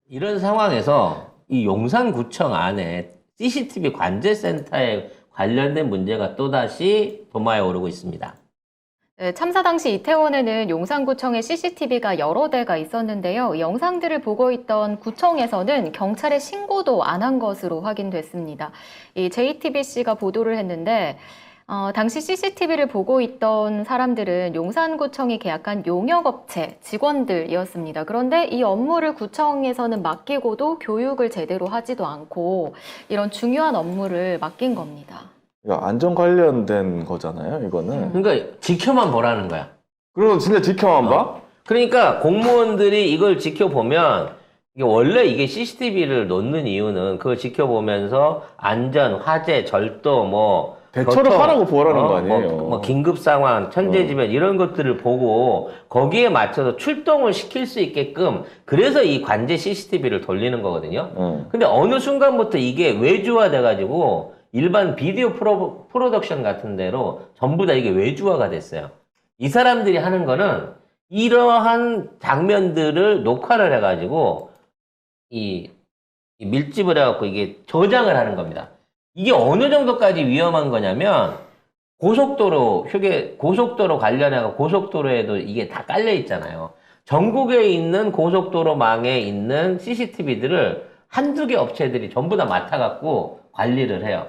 이런 상황에서 이 용산구청 안에 CCTV 관제센터에 관련된 문제가 또다시 도마에 오르고 있습니다. 네, 참사 당시 이태원에는 용산구청에 CCTV가 여러 대가 있었는데요. 이 영상들을 보고 있던 구청에서는 경찰에 신고도 안 한 것으로 확인됐습니다. 이 JTBC가 보도를 했는데 당시 CCTV를 보고 있던 사람들은 용산구청이 계약한 용역업체 직원들이었습니다. 그런데 이 업무를 구청에서는 맡기고도 교육을 제대로 하지도 않고 이런 중요한 업무를 맡긴 겁니다. 이거 안전 관련된 거잖아요, 이거는. 그러니까 지켜만 보라는 거야. 그럼 진짜 지켜만 봐? 그러니까 공무원들이 이걸 지켜보면 원래 이게 CCTV를 놓는 이유는 그걸 지켜보면서 안전, 화재, 절도, 뭐 대처를 교통, 하라고 보라는 거 아니에요. 뭐 긴급 상황, 천재지변 이런 것들을 보고 거기에 맞춰서 출동을 시킬 수 있게끔 그래서 이 관제 CCTV를 돌리는 거거든요. 근데 어느 순간부터 이게 외주화 돼가지고 일반 비디오 프로덕션 같은 데로 전부 다 이게 외주화가 됐어요. 이 사람들이 하는 거는 이러한 장면들을 녹화를 해가지고 이 밀집을 해갖고 이게 저장을 하는 겁니다. 이게 어느 정도까지 위험한 거냐면 고속도로 관련해서 고속도로에도 이게 다 깔려 있잖아요. 전국에 있는 고속도로망에 있는 CCTV들을 한두 개 업체들이 전부 다 맡아갖고 관리를 해요.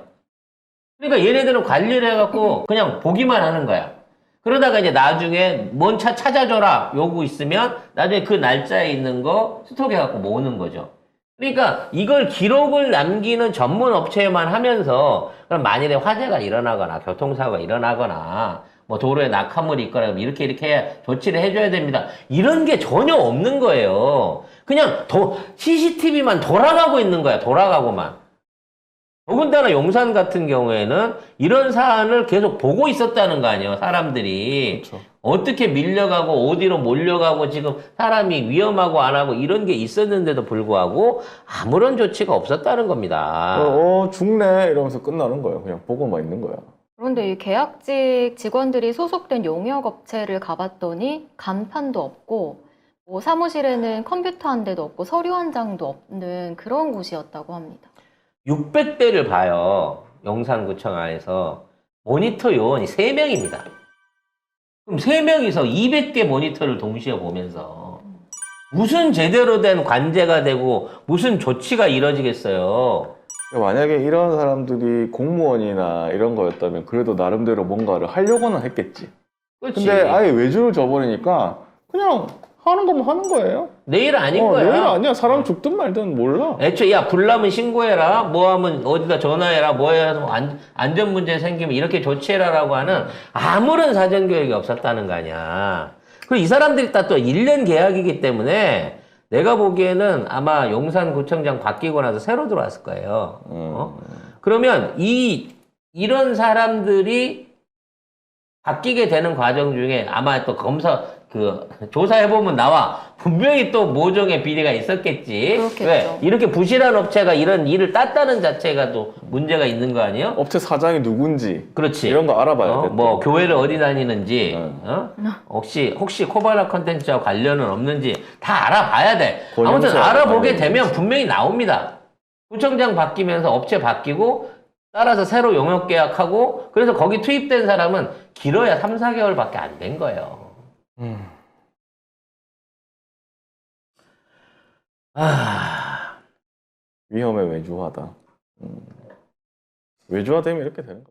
그러니까 얘네들은 관리를 해갖고 그냥 보기만 하는 거야. 그러다가 이제 나중에 뭔 차 찾아줘라 요구 있으면 나중에 그 날짜에 있는 거 스톡해갖고 모으는 거죠. 그러니까 이걸 기록을 남기는 전문 업체만 하면서 그럼 만일에 화재가 일어나거나 교통사고가 일어나거나 뭐 도로에 낙하물이 있거나 이렇게 해야 조치를 해줘야 됩니다. 이런 게 전혀 없는 거예요. 그냥 CCTV만 돌아가고 있는 거야. 돌아가고만. 더군다나 용산 같은 경우에는 이런 사안을 계속 보고 있었다는 거 아니에요, 사람들이. 그렇죠. 어떻게 밀려가고 어디로 몰려가고 지금 사람이 위험하고 안 하고 이런 게 있었는데도 불구하고 아무런 조치가 없었다는 겁니다. 죽네 이러면서 끝나는 거예요. 그냥 보고만 있는 거야. 그런데 이 계약직 직원들이 소속된 용역업체를 가봤더니 간판도 없고 뭐 사무실에는 컴퓨터 한 대도 없고 서류 한 장도 없는 그런 곳이었다고 합니다. 600대를 봐요. 용산구청 안에서. 모니터 요원이 3명입니다. 그럼 3명이서 200개 모니터를 동시에 보면서 무슨 제대로 된 관제가 되고 무슨 조치가 이루어지겠어요. 만약에 이런 사람들이 공무원이나 이런 거였다면 그래도 나름대로 뭔가를 하려고는 했겠지. 그렇지. 근데 아예 외주를 줘버리니까 그냥 하는 거면 하는 거예요. 내일 아닌 거야. 내일 아니야. 사람 죽든 말든 몰라. 애초에 야 불나면 신고해라 뭐 하면 어디다 전화해라 뭐 해서 안전 문제 생기면 이렇게 조치해라라고 하는 아무런 사전 교육이 없었다는 거 아니야. 그리고 이 사람들이 다 또 1년 계약이기 때문에 내가 보기에는 아마 용산구청장 바뀌고 나서 새로 들어왔을 거예요. 그러면 이런 사람들이 바뀌게 되는 과정 중에 아마 또 조사해보면 나와. 분명히 또 모종의 비리가 있었겠지. 그렇겠죠. 왜? 이렇게 부실한 업체가 이런 일을 땄다는 자체가 또 문제가 있는 거 아니에요? 업체 사장이 누군지 그렇지. 이런 거 알아봐야 돼. 뭐 교회를 어디 다니는지, 혹시 코바나 컨텐츠와 관련은 없는지 다 알아봐야 돼. 아무튼 알아보게 되면 분명히 나옵니다. 구청장 바뀌면서 업체 바뀌고 따라서 새로 용역 계약하고 그래서 거기 투입된 사람은 길어야 3, 4개월밖에 안 된 거예요. 위험에 외주화다. 외주화되면 이렇게 되는 거야.